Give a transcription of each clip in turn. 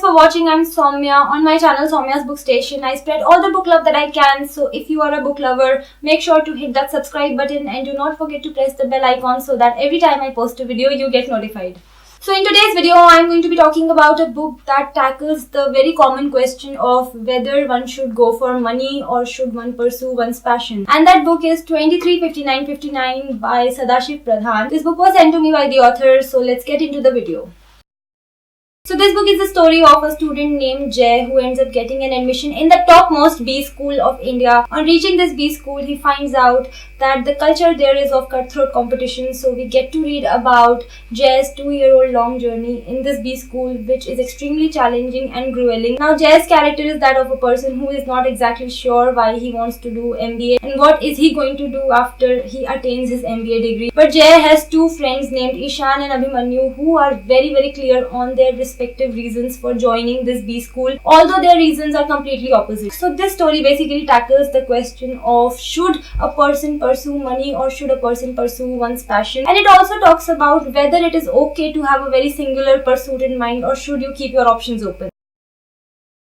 thanks for watching. I'm Saumya. On my channel Saumya's Bookstation, I spread all the book love that I can. So if you are a book lover, make sure to hit that subscribe button and do not forget to press the bell icon so that every time I post a video, you get notified. So in today's video, I'm going to be talking about a book that tackles the very common question of whether one should go for money or should one pursue one's passion. And that book is 235959 by Sadashiv Pradhan. This book was sent to me by the author, so let's get into the video. So this book is the story of a student named Jay who ends up getting an admission in the topmost B school of India. On reaching this B school, he finds out that the culture there is of cutthroat competition. So we get to read about Jay's 2-year-old long journey in this B school, which is extremely challenging and grueling. Now Jay's character is that of a person who is not exactly sure why he wants to do MBA and what is he going to do after he attains his MBA degree. But Jay has two friends named Ishan and Abhimanyu who are very clear on their respective reasons for joining this B school, although their reasons are completely opposite. So this story basically tackles the question of should a person pursue money or should a person pursue one's passion, and it also talks about whether it is okay to have a very singular pursuit in mind or should you keep your options open.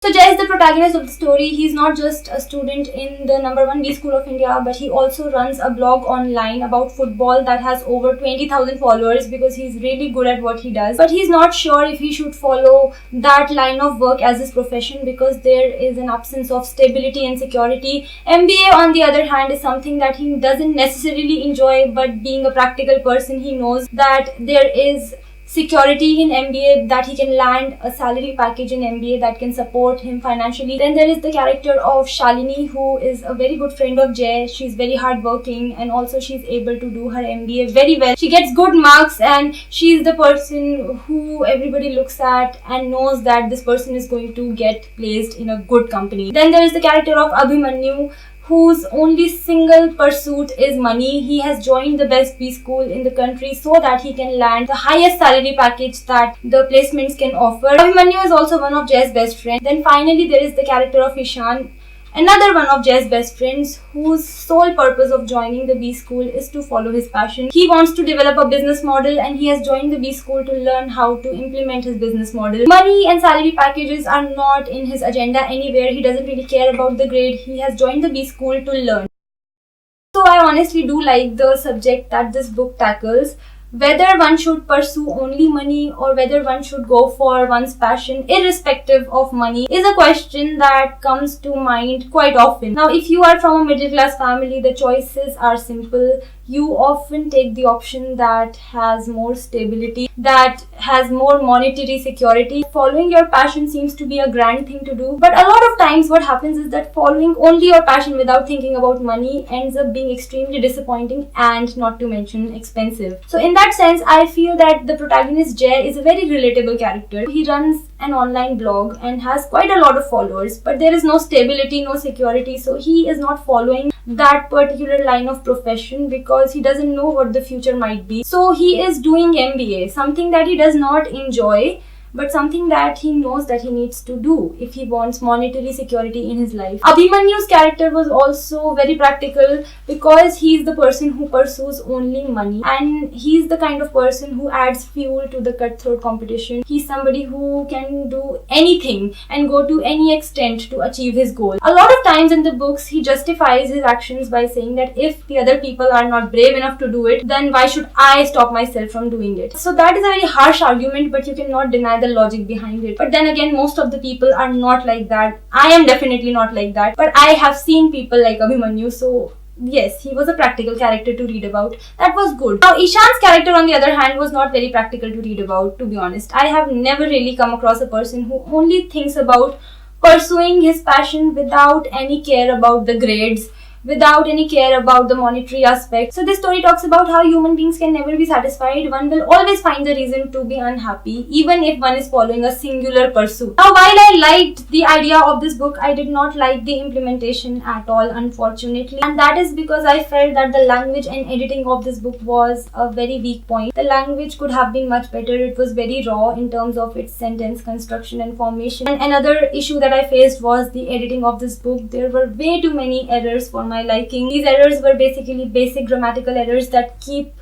So Jay is the protagonist of the story. He's not just a student in the #1 B school of India, but he also runs a blog online about football that has over 20,000 followers because he's really good at what he does. But he's not sure if he should follow that line of work as his profession because there is an absence of stability and security. MBA, on the other hand, is something that he doesn't necessarily enjoy, but being a practical person, he knows that there is security in MBA, that he can land a salary package in MBA that can support him financially. Then there is the character of Shalini, who is a very good friend of Jay. She's very hardworking and also she's able to do her MBA very well. She gets good marks and she's the person who everybody looks at and knows that this person is going to get placed in a good company. Then there is the character of Abhimanyu, whose only single pursuit is money. He has joined the best B school in the country so that he can land the highest salary package that the placements can offer. Abhimanyu is also one of Jay's best friends. Then finally there is the character of Ishan, another one of Jay's best friends, whose sole purpose of joining the B school is to follow his passion. He wants to develop a business model and he has joined the B school to learn how to implement his business model. Money and salary packages are not in his agenda anywhere. He doesn't really care about the grade. He has joined the B school to learn. So I honestly do like the subject that this book tackles. Whether one should pursue only money or whether one should go for one's passion irrespective of money is a question that comes to mind quite often. Now, if you are from a middle class family, the choices are simple. You often take the option that has more stability, that has more monetary security. Following your passion seems to be a grand thing to do, but a lot of times what happens is that following only your passion without thinking about money ends up being extremely disappointing and not to mention expensive. So in that sense, I feel that the protagonist Jay is a very relatable character. He runs an online blog and has quite a lot of followers, but there is no stability, no security, so he is not following that particular line of profession because he doesn't know what the future might be. So he is doing MBA, something that he does not enjoy, but something that he knows that he needs to do if he wants monetary security in his life. Abhimanyu's character was also very practical because he's the person who pursues only money and he's the kind of person who adds fuel to the cutthroat competition. He's somebody who can do anything and go to any extent to achieve his goal. A lot of times in the books, he justifies his actions by saying that if the other people are not brave enough to do it, then why should I stop myself from doing it? So that is a very harsh argument, but you cannot deny the logic behind it. But then again, most of the people are not like that. I am definitely not like that, but I have seen people like Abhimanyu, so yes, he was a practical character to read about. That was good. Now, Ishan's character, on the other hand, was not very practical to read about, to be honest. I have never really come across a person who only thinks about pursuing his passion without any care about the grades, without any care about the monetary aspect. So this story talks about how human beings can never be satisfied. One will always find a reason to be unhappy, even if one is following a singular pursuit. Now, while I liked the idea of this book, I did not like the implementation at all, unfortunately. And that is because I felt that the language and editing of this book was a very weak point. The language could have been much better. It was very raw in terms of its sentence construction and formation. And another issue that I faced was the editing of this book. There were way too many errors for my liking. These errors were basically basic grammatical errors that keep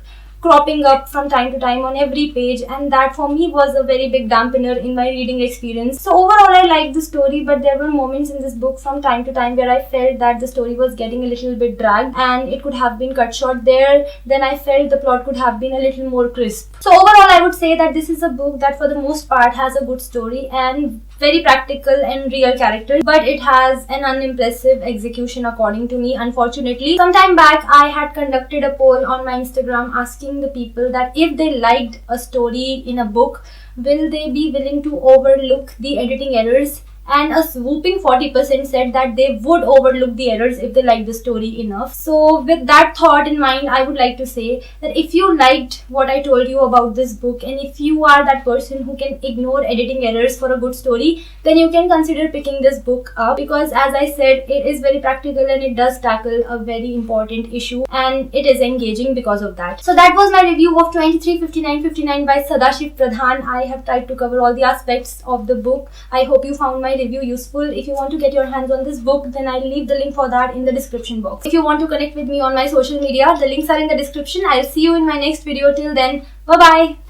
cropping up from time to time on every page, and that for me was a very big dampener in my reading experience. So overall I liked the story, but there were moments in this book from time to time where I felt that the story was getting a little bit dragged and it could have been cut short there. Then I felt the plot could have been a little more crisp. So overall I would say that this is a book that for the most part has a good story and very practical and real characters, but it has an unimpressive execution according to me, unfortunately. Sometime back I had conducted a poll on my Instagram asking the people that if they liked a story in a book, will they be willing to overlook the editing errors? And a swooping 40% said that they would overlook the errors if they liked the story enough. So with that thought in mind, I would like to say that if you liked what I told you about this book, and if you are that person who can ignore editing errors for a good story, then you can consider picking this book up, because as I said, it is very practical and it does tackle a very important issue and it is engaging because of that. So that was my review of 235959 by Sadashiv Pradhan. I have tried to cover all the aspects of the book. I hope you found my review useful. If you want to get your hands on this book, then I'll leave the link for that in the description box. If you want to connect with me on my social media, the links are in the description. I'll see you in my next video. Till then, bye bye.